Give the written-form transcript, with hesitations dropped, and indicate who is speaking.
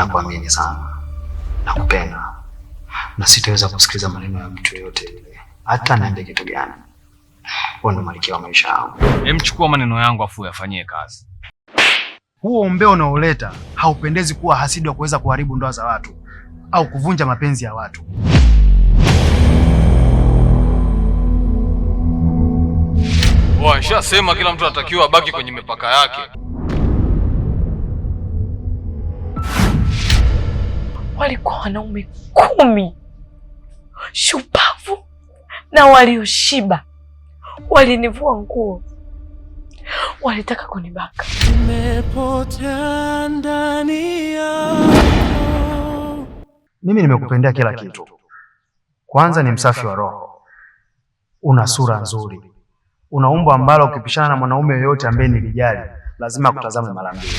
Speaker 1: nakuamini sana, nakupenda na sitaweza kusikiliza maneno ya mtu yoyote yule, hata niambie kitu gani. Wewe ndo malkia wa maisha yangu.
Speaker 2: Chukua maneno yangu afu yafanyie kazi.
Speaker 3: Huo umbea unaoleta haupendezi kuwa hasidi wa kuweza kuharibu ndoa za watu au kuvunja mapenzi ya watu.
Speaker 2: Nishasema kila mtu anatakiwa abaki kwenye mipaka yake.
Speaker 4: Walikuwa wanaume 10 shupavu na walioshiba, walinivua nguo, walitaka kunibaka.
Speaker 3: Mimi nimekupendea kila kitu. Kwanza ni msafi wa roho, una sura nzuri, una umbo ambalo ukipishana na mwanaume yoyote ambaye nilijali lazima akutazame mara mbili.